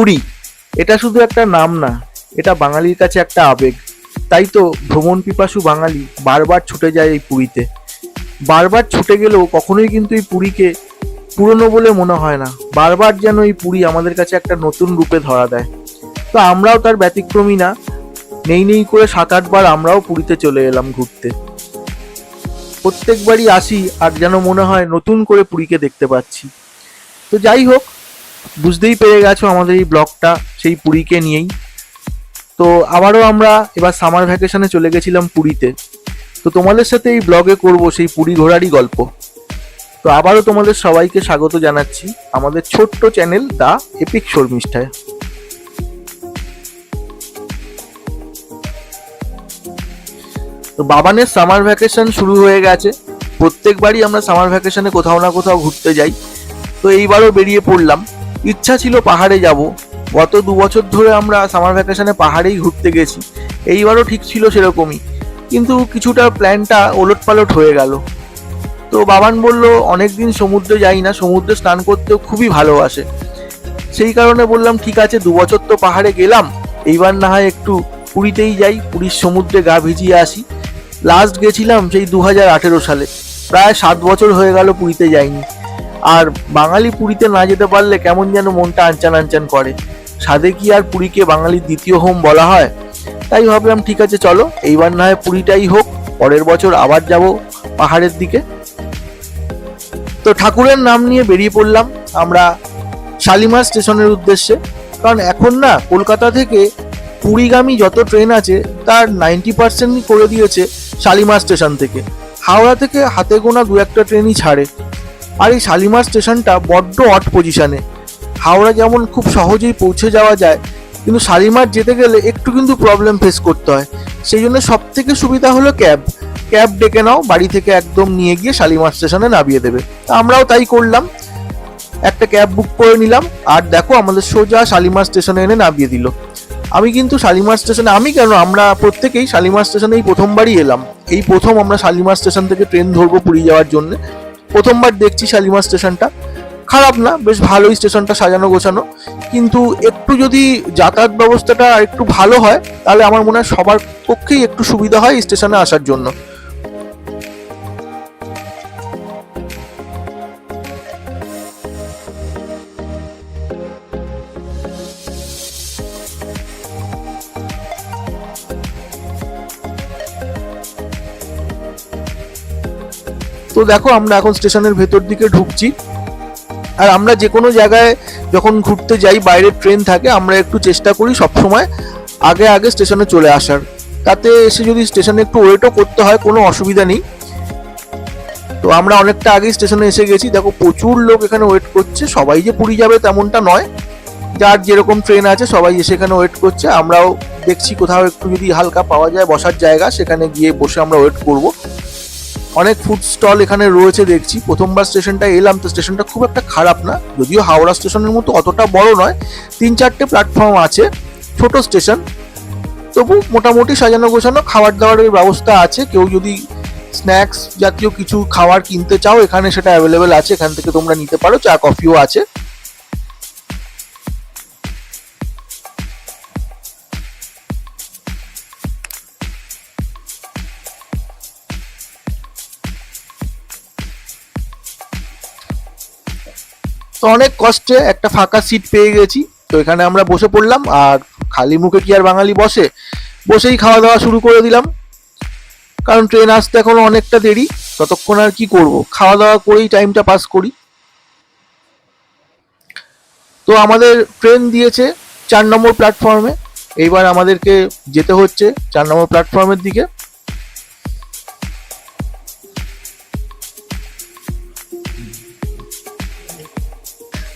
পুরী, এটা শুধু একটা নাম না, এটা বাঙালির কাছে একটা আবেগ। তাই তো ভ্রমণ পিপাসু বাঙালি বারবার ছুটে যায় এই পুরীতে। বারবার ছুটে গেলেও কখনোই কিন্তু এই পুরীকে পুরনো বলে মনে হয় না। বারবার যেন এই পুরী আমাদের কাছে একটা নতুন রূপে ধরা দেয়। তো আমরাও তার ব্যতিক্রমী না। নেই নেই করে 7-8 বার আমরাও পুরীতে চলে এলাম ঘুরতে। প্রত্যেকবারই আসি আর যেন মনে হয় নতুন করে পুরীকে দেখতে পাচ্ছি। তো যাই হোক, বুঝতেই পেরে গেছো আমাদের এই ব্লগটা সেই পুরীকে নিয়েই। তো আবারও আমরা এবার সামার ভ্যাকেশনে চলে গেছিলাম পুরীতে। তো তোমাদের সাথে এই ব্লগে করব সেই পুরী ঘোরারই গল্প। তো আবারও তোমাদের সবাইকে স্বাগত জানাচ্ছি আমাদের ছোট্ট চ্যানেল দ্য এপিক শর্মিষ্ঠায়। তো বাবানের সামার ভ্যাকেশন শুরু হয়ে গেছে। প্রত্যেকবারই আমরা সামার ভ্যাকেশনে কোথাও না কোথাও ঘুরতে যাই। তো এইবারও বেরিয়ে পড়লাম। ইচ্ছা ছিল পাহাড়ে যাব। গত 2 বছর ধরে আমরা সামার ভ্যাকেশনে পাহাড়েই ঘুরতে গেছি। এইবারও ঠিক ছিল সেরকমই, কিন্তু কিছুটা প্ল্যানটা ওলটপালট হয়ে গেল। তো বাবান বলল অনেকদিন সমুদ্রে যাই না, সমুদ্রে স্নান করতেও খুবই ভালোবাসে। সেই কারণে বললাম ঠিক আছে, 2 বছর তো পাহাড়ে গেলাম, এইবার না হয় একটু পুরীতেই যাই, পুরীর সমুদ্রে গা ভিজিয়ে আসি। লাস্ট গেছিলাম সেই 2018 সালে, প্রায় 7 বছর হয়ে গেল পুরীতে যাইনি। আর বাঙালি পুরীতে না যেতে পারলে কেমন যেন মনটা আনচান আনচান করে। সাধে কি আর পুরীকে বাঙালির দ্বিতীয় হোম বলা হয়? তাই ভাবলাম ঠিক আছে চলো, এইবার না হয় পুরীটাই হোক, পরের বছর আবার যাব পাহাড়ের দিকে। তো ঠাকুরের নাম নিয়ে বেরিয়ে পড়লাম আমরা শালিমার স্টেশনের উদ্দেশ্যে। কারণ এখন না কলকাতা থেকে পুরীগামী যত ট্রেন আছে তার 90% করে দিয়েছে শালিমার স্টেশন থেকে। হাওড়া থেকে হাতে গোনা 2-1টা ট্রেনই ছাড়ে। আর এই শালিমার স্টেশনটা বড্ড অড পজিশনে। হাওড়া যেমন খুব সহজেই পৌঁছে যাওয়া যায়, কিন্তু শালিমার যেতে গেলে একটু কিন্তু প্রবলেম ফেস করতে হয়। সেই জন্য সব থেকে সুবিধা হলো ক্যাব ডেকে নাও, বাড়ি থেকে একদম নিয়ে গিয়ে শালিমার স্টেশনে নামিয়ে দেবে। তা আমরাও তাই করলাম, একটা ক্যাব বুক করে নিলাম। আর দেখো আমাদের সোজা শালিমার স্টেশনে এনে নামিয়ে দিল। আমি কিন্তু শালিমার স্টেশনে, আমরা প্রত্যেকেই শালিমার স্টেশনে এই প্রথমবারই এলাম। এই প্রথম আমরা শালিমার স্টেশন থেকে ট্রেন ধরবো পুরী যাওয়ার জন্য। প্রথমবার দেখছি শালিমার স্টেশনটা। খারাপ না, বেশ ভালোই স্টেশনটা সাজানো গোছানো। কিন্তু একটু যদি যাতায়াত ব্যবস্থাটা একটু ভালো হয় তাহলে আমার মনে হয় সবার পক্ষেই একটু সুবিধা হয় এই স্টেশনে আসার জন্য। তো দেখো আমরা এখন স্টেশনের ভেতর দিকে ঢুকছি। আর আমরা যে কোনো জায়গায় যখন ঘুরতে যাই, বাইরের ট্রেন থাকে, আমরা একটু চেষ্টা করি সবসময় আগে আগে স্টেশনে চলে আসার। তাতে এসে যদি স্টেশনে একটু ওয়েটও করতে হয় কোনো অসুবিধা নেই। তো আমরা অনেকটা আগেই স্টেশনে এসে গেছি। দেখো প্রচুর লোক এখানে ওয়েট করছে। সবাই যে পুরী যাবে তেমনটা নয়, যার যেরকম ট্রেন আছে সবাই এসে এখানে ওয়েট করছে। আমরাও দেখছি কোথাও একটু যদি হালকা পাওয়া যায় বসার জায়গা, সেখানে গিয়ে বসে আমরা ওয়েট করব। অনেক ফুড স্টল এখানে রয়েছে দেখছি। প্রথমবার স্টেশনটা এলাম, তো স্টেশনটা খুব একটা খারাপ না, যদিও হাওড়া স্টেশনের মতো অতটা বড় নয়। 3-4টে প্ল্যাটফর্ম আছে, ছোট স্টেশন, তবু মোটামুটি সাজানো গোছানো। খাবার দাবারের ব্যবস্থা আছে। কেউ যদি স্ন্যাক্স জাতীয় কিছু খাবার কিনতে চাও এখানে সেটা অ্যাভেলেবেল আছে, এখান থেকে তোমরা নিতে পারো। চা কফিও আছে। তো অনেক কষ্টে একটা ফাঁকা সিট পেয়ে গেছি। তো এখানে আমরা বসে পড়লাম। আর খালি মুখে কি আর বাঙালি বসে? বসেই খাওয়া দাওয়া শুরু করে দিলাম। কারণ ট্রেন আসতে এখনো অনেকটা দেরি, ততক্ষণ আর কি করব, খাওয়া দাওয়া করেই টাইমটা পাস করি। তো আমাদের ট্রেন দিয়েছে 4 নম্বর প্ল্যাটফর্মে। এইবার আমাদেরকে যেতে হচ্ছে 4 নম্বর প্ল্যাটফর্মের দিকে।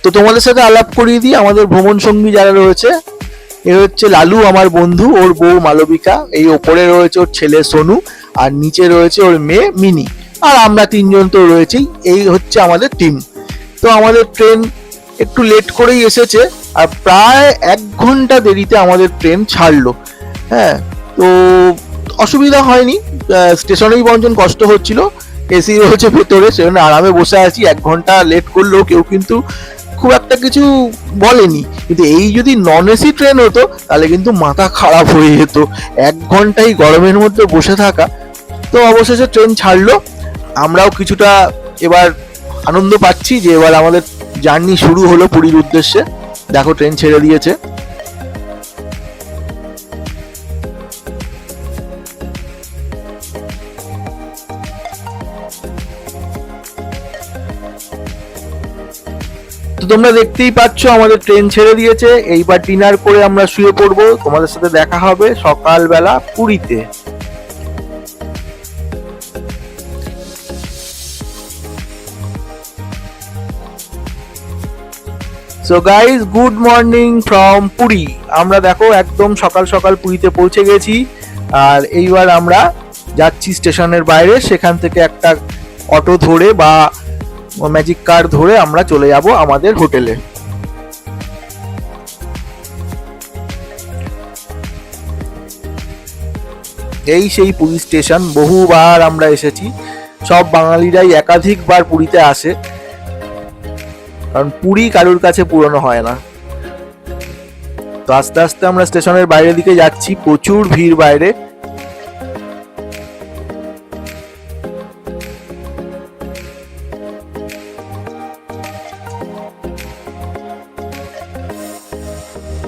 তো তোমাদের সাথে আলাপ করিয়ে দিই আমাদের ভ্রমণ সঙ্গী যারা রয়েছে। এ হচ্ছে লালু, আমার বন্ধু, ওর বউ মালবিকা, এই ওপরে রয়েছে ওর ছেলে সোনু, আর নিচে রয়েছে ওর মেয়ে মিনি, আর আমরা 3 জন তো রয়েছেই। এই হচ্ছে আমাদের টিম। তো আমাদের ট্রেন একটু লেট করেই এসেছে, আর প্রায় 1 ঘন্টা দেরিতে আমাদের ট্রেন ছাড়লো। হ্যাঁ, তো অসুবিধা হয়নি, স্টেশনেই বঞ্চন কষ্ট হচ্ছিল। এসি রয়েছে ভেতরে, সেখানে আরামে বসে আছি। 1 ঘন্টা লেট করলেও কেউ কিন্তু খুব একটা কিছু বলেনি, কিন্তু এই যদি নন এসি ট্রেন হতো তাহলে কিন্তু মাথা খারাপ হয়ে যেত। 1 ঘন্টাই গরমের মধ্যে বসে থাকা। তো অবশেষে ট্রেন ছাড়লো, আমরাও কিছুটা এবার আনন্দ পাচ্ছি যে এবার আমাদের জার্নি শুরু হলো পুরীর উদ্দেশ্যে। দেখো ট্রেন ছেড়ে দিয়েছে। তো তোমরা দেখতেই পাচ্ছ আমাদের ট্রেন ছেড়ে দিয়েছে। এইবার ডিনার করে আমরা শুয়ে পড়বো। তোমাদের সাথে দেখা হবে সকালবেলা পুরীতে। So guys, good morning from Puri. আমরা দেখো একদম সকাল সকাল পুরীতে পৌঁছে গেছি। আর এইবার আমরা যাচ্ছি স্টেশনের বাইরে, সেখান থেকে একটা অটো ধরে বা ম্যাজিক কার ধরে আমরা চলে যাব আমাদের হোটেলে। এই সেই পুরী স্টেশন, বহুবার আমরা এসেছি। সব বাঙালিরাই একাধিকবার পুরীতে আসে, কারণ পুরী কারুর কাছে পুরনো হয় না। তো আস্তে আস্তে আমরা স্টেশনের বাইরের দিকে যাচ্ছি, প্রচুর ভিড় বাইরে।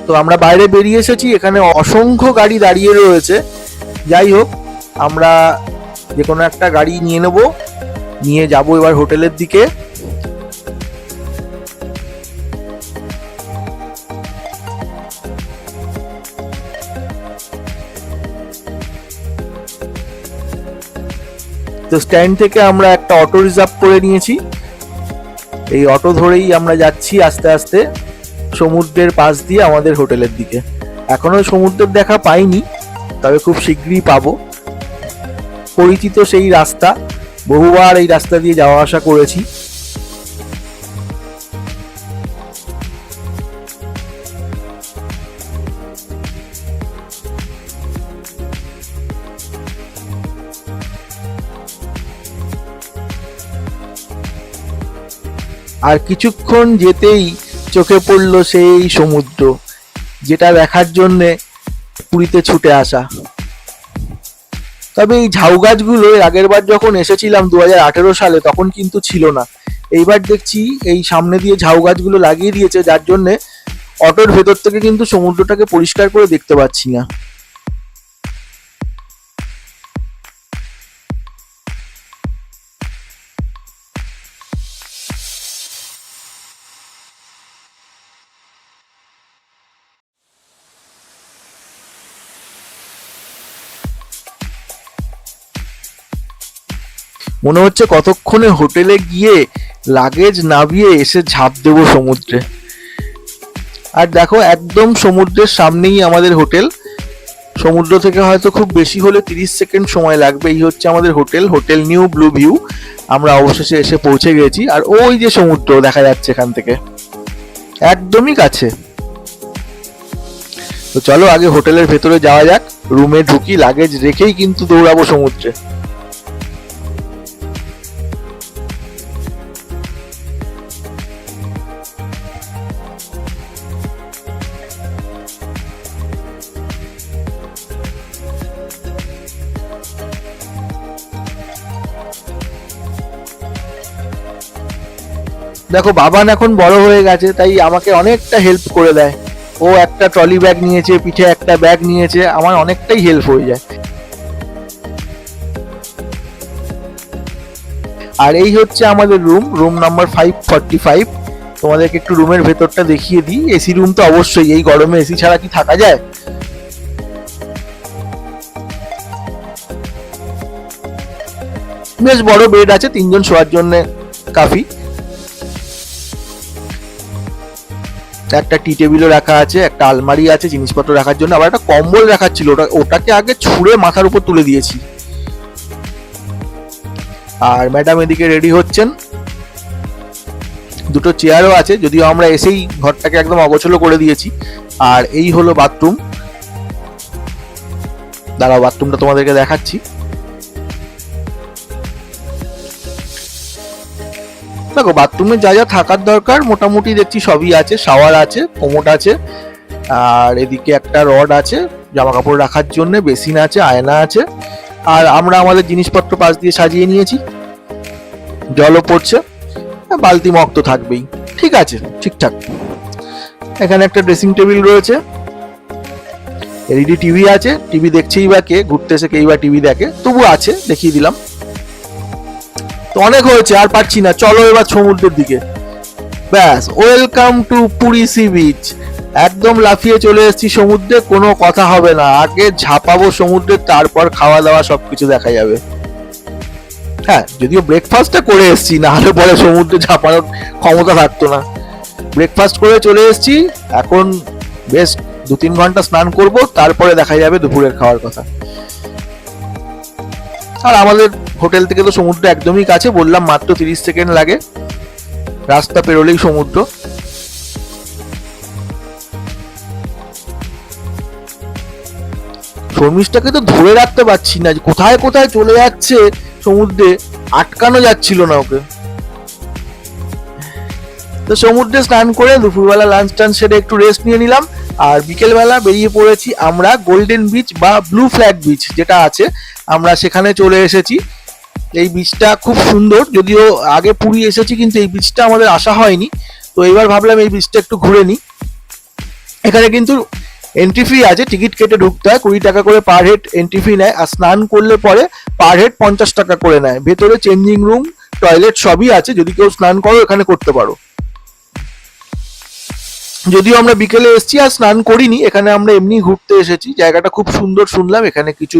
তো আমরা বাইরে বেরিয়ে এসেছি, এখানে অসংখ্য গাড়ি দাঁড়িয়ে রয়েছে। যাই হোক, আমরা যে কোনো একটা গাড়ি নিয়ে নেব, নিয়ে যাব এবার হোটেলের দিকে। তো স্ট্যান্ড থেকে আমরা একটা অটো রিজার্ভ করে নিয়েছি। এই অটো ধরেই আমরা যাচ্ছি আস্তে আস্তে সমুদ্রের পাশ দিয়ে আমাদের হোটেলের দিকে। এখনো সমুদ্রের দেখা পাইনি, তবে খুব শীঘ্রই পাবো। পরিচিত সেই রাস্তা, বহুবার এই রাস্তা দিয়ে যাওয়া আসা করেছি। আর কিছুক্ষণ যেতেই চোখে পড়লো সেই সমুদ্র, যেটা দেখার জন্যে পুরীতে ছুটে আসা। তবে এই ঝাউ গাছগুলো আগের বার যখন এসেছিলাম 2018 সালে, তখন কিন্তু ছিল না। এইবার দেখছি এই সামনে দিয়ে ঝাউ গাছগুলো লাগিয়ে দিয়েছে, যার জন্যে অটোর ভেতর থেকে কিন্তু সমুদ্রটাকে পরিষ্কার করে দেখতে পাচ্ছি না। মনে হচ্ছে কতক্ষণে হোটেলে গিয়ে লাগেজ নামিয়ে এসে ঝাঁপ দেবো সমুদ্রে। আর দেখো একদম সমুদ্রের সামনেই আমাদের হোটেল। সমুদ্র থেকে হয়তো খুব বেশি হলে 30 সেকেন্ড সময় লাগবে। এই হচ্ছে আমাদের hotel, hotel new blue view. আমরা অবশেষে এসে পৌঁছে গেছি। আর ওই যে সমুদ্র দেখা যাচ্ছে এখান থেকে, একদমই কাছে। তো চলো আগে হোটেলের ভেতরে যাওয়া যাক, রুমে ঢুকি, লাগেজ রেখেই কিন্তু দৌড়াবো সমুদ্রে। দেখো বাবান এখন বড় হয়ে গেছে, তাই আমাকে অনেকটা হেল্প করে দেয়। ও একটা ট্রলি ব্যাগ নিয়েছে, পিঠে একটা ব্যাগ নিয়েছে, আমার অনেকটাই হেল্প হয়ে যায়। আর এই হচ্ছে আমাদের রুম, রুম নাম্বার 545। তোমাদেরকে একটু রুমের ভেতরটা দেখিয়ে দিই। এসি রুম তো অবশ্যই, এই গরমে এসি ছাড়া কি থাকা যায়? বেশ বড় বেড আছে, 3 জন শোয়ার জন্য কাফি। একটা টি টেবিলও রাখা আছে, একটা আলমারি আছে জিনিসপত্র রাখার জন্য, আবার একটা কম্বল রাখার ছিল, ওটাকে আগে ছুঁড়ে মাথার উপর তুলে দিয়েছি। আর ম্যাডাম এদিকে রেডি হচ্ছেন। দুটো চেয়ারও আছে, যদিও আমরা এসেই ঘরটাকে একদম অগোছলো করে দিয়েছি। আর এই হলো বাথরুম। দাঁড়াও বাথরুমটা তোমাদেরকে দেখাচ্ছি। দেখো বাথরুমে যা যা থাকার দরকার মোটামুটি দেখছি সবই আছে, শাওয়ার আছে, কোমোড আছে, আর এদিকে একটা রড আছে জামা কাপড় রাখার জন্য, বেসিন আছে, আয়না আছে, আর আমরা আমাদের জিনিসপত্র পাশ দিয়ে সাজিয়ে নিয়েছি। জলও পড়ছে, বালতি মগ তো থাকবেই, ঠিক আছে ঠিকঠাক। এখানে একটা ড্রেসিং টেবিল রয়েছে, এলইডি টিভি আছে, টিভি দেখছেই বা কে, ঘুরতে এসে কেই বা টিভি দেখে, তবু আছে দেখিয়ে দিলাম। তো অনেক হয়েছে, আর পারছি না, চলো এবার সমুদ্রের দিকে। ব্যাস, welcome to Puri sea beach. একদম লাফিয়ে চলে এসেছি সমুদ্রে, কোনো কথা হবে না, আগে ঝাঁপাবো সমুদ্রে, তারপর খাওয়া দাওয়া সবকিছু দেখা যাবে। হ্যাঁ, যদিও ব্রেকফাস্টটা করে এসেছি, না হলে পরে সমুদ্রে ঝাঁপানোর ক্ষমতা থাকতো না। ব্রেকফাস্ট করে চলে এসেছি, এখন বেশ 2-3 ঘন্টা স্নান করব, তারপরে দেখা যাবে দুপুরের খাওয়ার কথা। আর আমাদের হোটেল থেকে তো সমুদ্র একদমই কাছে, বললাম মাত্র 30 সেকেন্ড লাগে, রাস্তা পেরোলেই সমুদ্র। শর্মিষ্ঠাকে তো ধরে রাখতে পারছি না, কোথায় কোথায় চলে যাচ্ছে সমুদ্রে, আটকানো যাচ্ছিল না ওকে। তো সমুদ্রে স্নান করে দুপুরবেলা লাঞ্চ টাঞ্চ সেরে একটু রেস্ট নিয়ে নিলাম, আর বিকেলবেলা বেরিয়ে পড়েছি আমরা গোল্ডেন বিচ বা ব্লু ফ্ল্যাগ বিচ যেটা আছে, আমরা সেখানে চলে এসেছি। এই বিচটা খুব সুন্দর, যদিও আগে পুরী এসেছি কিন্তু এই বিচটা আমাদের আসা হয়নি, তো এবার ভাবলাম এই বিচটা একটু ঘুরে নিই। এখানে কিন্তু এন্ট্রি ফি আছে, টিকিট কেটে ঢুকতে হয়, 20 টাকা করে পার হেড এন্ট্রি ফি নেয়, আর স্নান করলে পরে পার হেড 50 টাকা করে নেয়। ভেতরে চেঞ্জিং রুম, টয়লেট সবই আছে, যদি কেউ স্নান করো এখানে করতে পারো। যদিও আমরা বিকেলে এসেছি আর স্নান করিনি, এখানে আমরা এমনি ঘুরতে এসেছি। জায়গাটা খুব সুন্দর শুনলাম, এখানে কিছু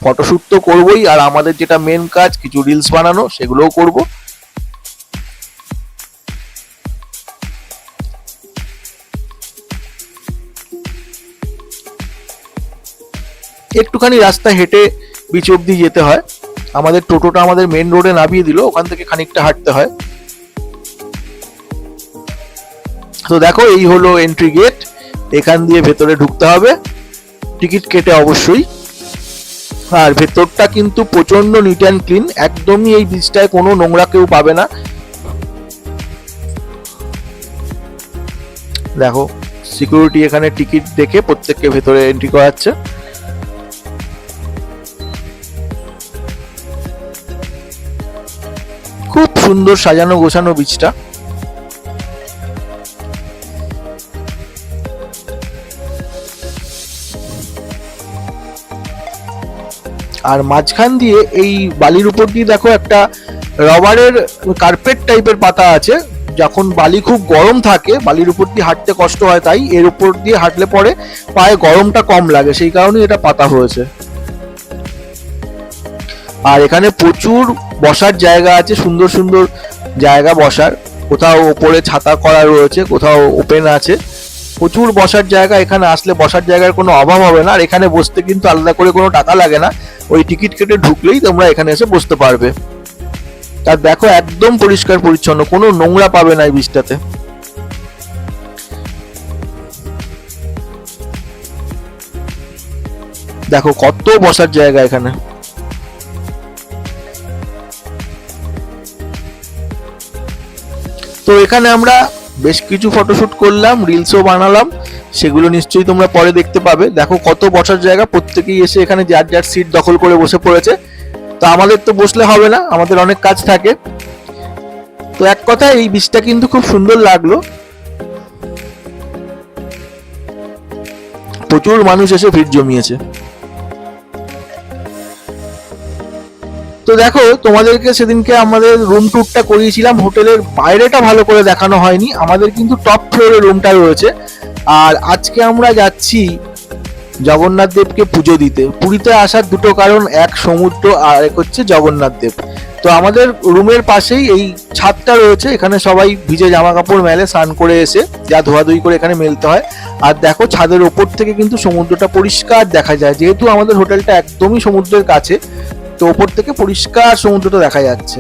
ফটোশুট তো করবোই, আর আমাদের যেটা মেন কাজ কিছু রিলস বানানো, সেগুলোও করব। একটুখানি রাস্তা হেঁটে বিচ অব্দি যেতে হয়, আমাদের টোটোটা আমাদের মেন রোডে নামিয়ে দিল, ওখান থেকে খানিকটা হাঁটতে হয়। তো দেখো এই হলো এন্ট্রি গেট, এখান দিয়ে ভেতরে ঢুকতে হবে, টিকিট কেটে অবশ্যই। আর ভেতরটা কিন্তু প্রচন্ড নিট অ্যান্ড ক্লিন, একদমই এই বিচটায় কোনো নোংরা কেউ পাবে না। দেখো সিকিউরিটি এখানে টিকিট দেখে প্রত্যেককে ভেতরে এন্ট্রি করাচ্ছে। খুব সুন্দর সাজানো গোছানো বিচটা। আর মাঝখান দিয়ে এই বালির উপর দিয়ে দেখো একটা রবারের কার্পেট টাইপের পাতা আছে, যখন বালি খুব গরম থাকে বালির উপর দিয়ে হাঁটতে কষ্ট হয়, তাই এর উপর দিয়ে হাঁটলে পরে পায়ে গরমটা কম লাগে, সেই কারণে এটা পাতা হয়েছে। আর এখানে প্রচুর বসার জায়গা আছে, সুন্দর সুন্দর জায়গা বসার, কোথাও ওপরে ছাতা করা রয়েছে, কোথাও ওপেন আছে, প্রচুর বসার জায়গা। এখানে আসলে বসার জায়গার কোনো অভাব হবে না, আর এখানে বসতে কিন্তু আলাদা করে কোনো টাকা লাগে না, ওই টিকিট কেটে ঢুকলেই তোমরা এখানে এসে বসতে পারবে। আর দেখো একদম পরিষ্কার পরিচ্ছন্ন, কোনো নোংরা পাবে না এই বিচটাতে। দেখো কত বসার জায়গা এখানে। তো এখানে আমরা বেশ কিছু ফটোশুট করলাম, রিলসও বানালাম, সেগুলো নিশ্চয়ই তোমরা পরে দেখতে পাবে। দেখো কত বসার জায়গা, প্রত্যেকেই এসে এখানে যার যার সিট দখল করে বসে পড়েছে। তো আমাদের তো বসলে হবে না, আমাদের অনেক কাজ থাকে। তো এক কথায় এই বিচটা কিন্তু খুব সুন্দর লাগলো, প্রচুর মানুষ এসে ভিড় জমিয়েছে। তো দেখো তোমাদেরকে সেদিনকে আমাদের রুম ট্যুরটা করিয়েছিলাম, হোটেলের বাইরেটা ভালো করে দেখানো হয়নি, আমাদের কিন্তু টপ ফ্লোরে রুমটা রয়েছে। আর আজকে আমরা যাচ্ছি জগন্নাথ দেবকে পুজো দিতে। পুরীতে আসার দুটো কারণ, এক সমুদ্র আর এক হচ্ছে জগন্নাথ দেব। তো আমাদের রুমের পাশেই এই ছাদটা রয়েছে, এখানে সবাই ভিজে জামা কাপড় মেলে, স্নান করে এসে যা ধোয়াধুয়ি করে এখানে মেলতে হয়। আর দেখো ছাদের ওপর থেকে কিন্তু সমুদ্রটা পরিষ্কার দেখা যায়, যেহেতু আমাদের হোটেলটা একদমই সমুদ্রের কাছে, তো ওপর থেকে পরিষ্কার সমুদ্রটা দেখা যাচ্ছে।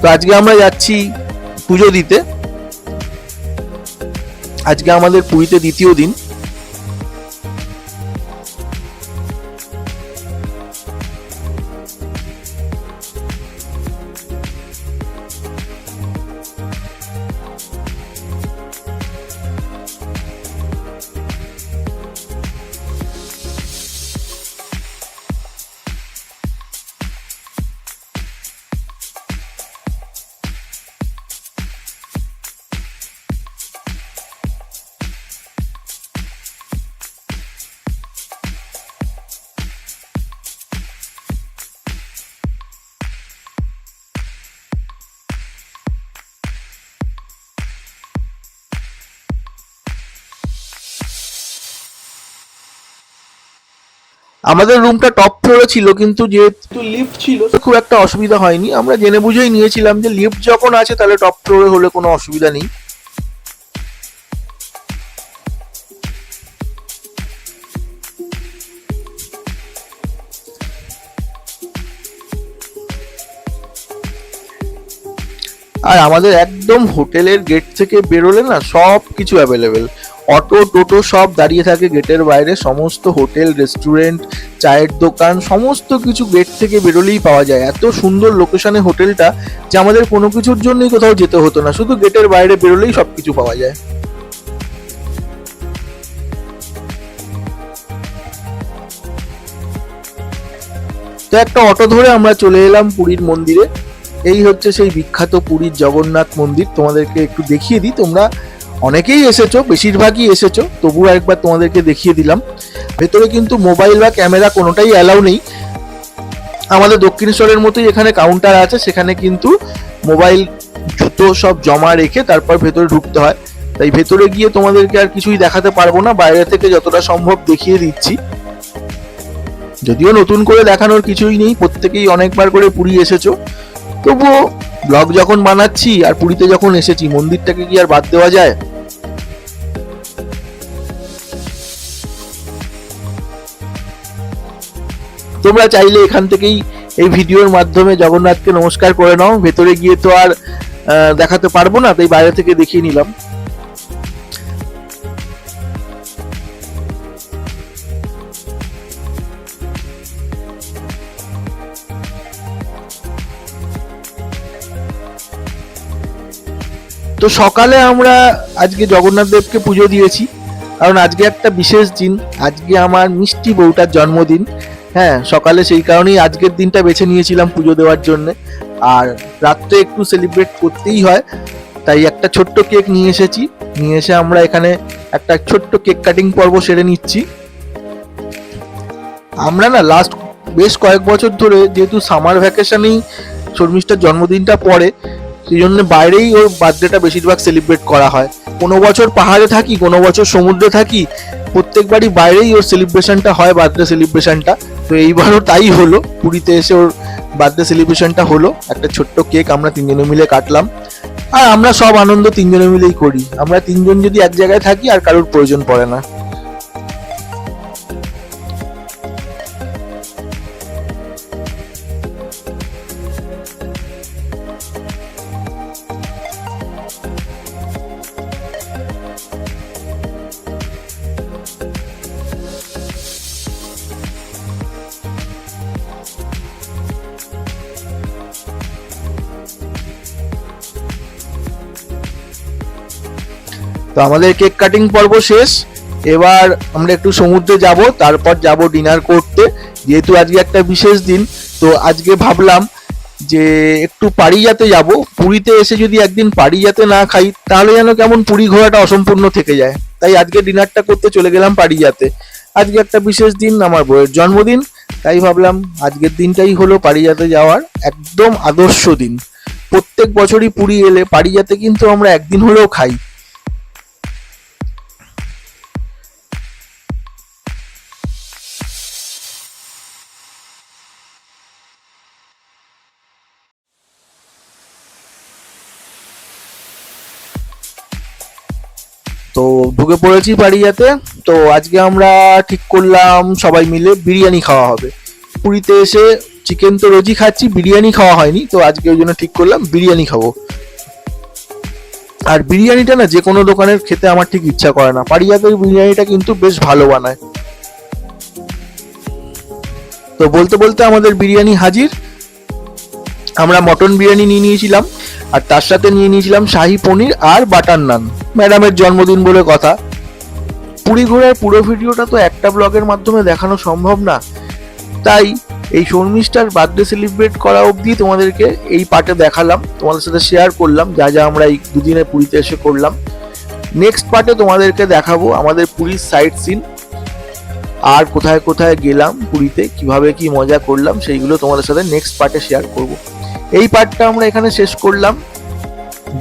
তো আজকে আমরা যাচ্ছি পুজো দিতে, আজকে আমাদের পুরীতে দ্বিতীয় দিন। আমাদের রুমটা টপ ফ্লোরে ছিল, কিন্তু যেহেতু লিফট ছিল খুব একটা অসুবিধা হয়নি। আমরা জেনে বুঝেই নিয়েছিলাম যে লিফট যখন আছে তাহলে টপ ফ্লোরে হলে কোনো অসুবিধা নেই। আর আমাদের একদম হোটেলের গেট থেকে বেরোলে না সব কিছু অ্যাভেলেবেল, অটো টোটো সব দাঁড়িয়ে থাকে গেটের বাইরে, সমস্ত হোটেল রেস্টুরেন্ট চায়ের দোকান সমস্ত কিছু গেট থেকে বেরোলেই পাওয়া যায়। এত সুন্দর লোকেশনে হোটেলটা যে আমাদের কোনো কিছুর জন্যই কোথাও যেতে হতো না, শুধু গেটের বাইরে বেরোলেই সবকিছু পাওয়া যায়। তো একটা অটো ধরে আমরা চলে এলাম পুরীর মন্দিরে। এই হচ্ছে সেই বিখ্যাত পুরীর জগন্নাথ মন্দির। তোমাদেরকে একটু দেখিয়ে দিই, তোমরা অনেকেই এসেছো, বেশিরভাগই এসেছো, তবুও একবার তোমাদেরকে দেখিয়ে দিলাম। ভেতরে কিন্তু মোবাইল বা ক্যামেরা কোনোটাই অ্যালাউ নেই। আমাদের দক্ষিণেশ্বরের মতোই এখানে কাউন্টার আছে, সেখানে কিন্তু মোবাইল জুতো সব জমা রেখে তারপর ভেতরে ঢুকতে হয়। তাই ভেতরে গিয়ে তোমাদেরকে আর কিছুই দেখাতে পারবো না, বাইরে থেকে যতটা সম্ভব দেখিয়ে দিচ্ছি। যদিও নতুন করে দেখানোর কিছুই নেই, প্রত্যেকেই অনেকবার করে পুরী এসেছো, তবুও ব্লগ যখন বানাচ্ছি আর পুরীতে যখন এসেছি মন্দিরটাকে কি আর বাদ দেওয়া যায়। তোমরা চাইলে এখান থেকেই এই ভিডিওর মাধ্যমে জগন্নাথকে নমস্কার করে নাও, ভেতরে গিয়ে তো আর দেখাতে পারবো না, তাই বাইরে থেকে দেখিয়ে নিলাম। তো সকালে আমরা আজকে জগন্নাথ দেবকে পুজো দিয়েছি, কারণ আজকে একটা বিশেষ দিন, আজকে আমার মিষ্টি বউটার জন্মদিন। হ্যাঁ, সকালে সেই কারণেই আজকের দিনটা বেছে নিয়েছিলাম পুজো দেওয়ার জন্য। আর রাত্রে একটু সেলিব্রেট করতেই হয়, তাই একটা ছোট্ট কেক নিয়ে এসেছি। নিয়ে এসে আমরা এখানে একটা ছোট্ট কেক কাটিং পর্ব সেরে নিচ্ছি। আমরা না লাস্ট বেশ কয়েক বছর ধরে, যেহেতু সামার ভ্যাকেশনেই শর্মিষ্ঠার জন্মদিনটা পড়ে, সেই জন্য বাইরেই ওর বার্থডেটা বেশিরভাগ সেলিব্রেট করা হয়। কোনো বছর পাহাড়ে থাকি, কোনো বছর সমুদ্রে থাকি, প্রত্যেকবারই বাইরেই ওর সেলিব্রেশনটা হয়, বার্থডে সেলিব্রেশনটা। তো এইবারও তাই হলো, পুরীতে এসে ওর বার্থডে সেলিব্রেশনটা হলো। একটা ছোট্ট কেক আমরা তিনজনে মিলে কাটলাম, আর আমরা সব আনন্দ তিনজনে মিলেই করি। আমরা তিনজন যদি এক জায়গায় থাকি আর কারোর প্রয়োজন পড়ে না। তো আমাদের কেক কাটিং পর্ব শেষ। এবার আমরা একটু সমুদ্রে যাব, তারপর যাব ডিনার করতে। যেহেতু আজকে একটা বিশেষ দিন, তো আজকে ভাবলাম যে একটু পাড়িয়াতে যাব। পুরীতে এসে যদি একদিন পাড়িয়াতে না খাই তাহলে যেন কেমন পুরী ঘোরাটা অসম্পূর্ণ থেকে যায়। তাই আজকে ডিনারটা করতে চলে গেলাম পাড়িয়াতে। আজকে একটা বিশেষ দিন, আমার বউয়ের জন্মদিন, তাই ভাবলাম আজকের দিনটাই হলো পাড়িয়াতে যাওয়ার একদম আদর্শ দিন। প্রত্যেক বছরই পুরী এলে পাড়িয়াতে কিন্তু আমরা একদিন হলেও খাই। তো ঢুকে পড়েছি পাড়িয়াতে। তো আজকে আমরা ঠিক করলাম সবাই মিলে বিরিয়ানি খাওয়া হবে। পুরীতে এসে চিকেন তো রোজই খাচ্ছি, বিরিয়ানি খাওয়া হয়নি, তো আজকে ওই জন্য ঠিক করলাম বিরিয়ানি খাবো। আর বিরিয়ানিটা না যে কোনো দোকানের খেতে আমার ঠিক ইচ্ছা করে না, পাড়িয়াতের বিরিয়ানিটা কিন্তু বেশ ভালো বানায়। তো বলতে বলতে আমাদের বিরিয়ানি হাজির। আমরা মটন বিরিয়ানি নিয়ে নিয়েছিলাম, আর তার সাথে নিয়ে নিয়েছিলাম শাহি পনির আর বাটার নান। ম্যাডামের জন্মদিন বলে কথা। পুরী ঘোরার পুরো ভিডিওটা তো একটা ব্লগের মাধ্যমে দেখানো সম্ভব না, তাই এই শর্মিষ্ঠার বার্থডে সেলিব্রেট করা অবধি তোমাদেরকে এই পার্টে দেখালাম, তোমাদের সাথে শেয়ার করলাম যা যা আমরা এই দুদিনে পুরীতে এসে করলাম। নেক্সট পার্টে তোমাদেরকে দেখাবো আমাদের পুরীর সাইট সিন, আর কোথায় কোথায় গেলাম পুরীতে, কিভাবে কি মজা করলাম, সেইগুলো তোমাদের সাথে নেক্সট পার্টে শেয়ার করব। এই পার্টটা আমরা এখানে শেষ করলাম।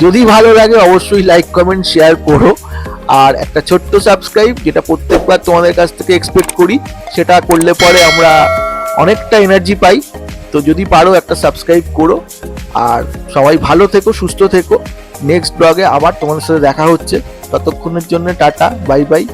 যদি ভালো লাগে অবশ্যই লাইক কমেন্ট শেয়ার করো, আর একটা ছোট্ট সাবস্ক্রাইব, যেটা প্রত্যেকবার তোমাদের কাছ থেকে এক্সপেক্ট করি, সেটা করলে পরে আমরা অনেকটা এনার্জি পাই। তো যদি পারো একটা সাবস্ক্রাইব করো। আর সবাই ভালো থেকো, সুস্থ থেকো। নেক্সট ব্লগে আবার তোমাদের সাথে দেখা হচ্ছে। ততক্ষণের জন্য টাটা, বাই বাই।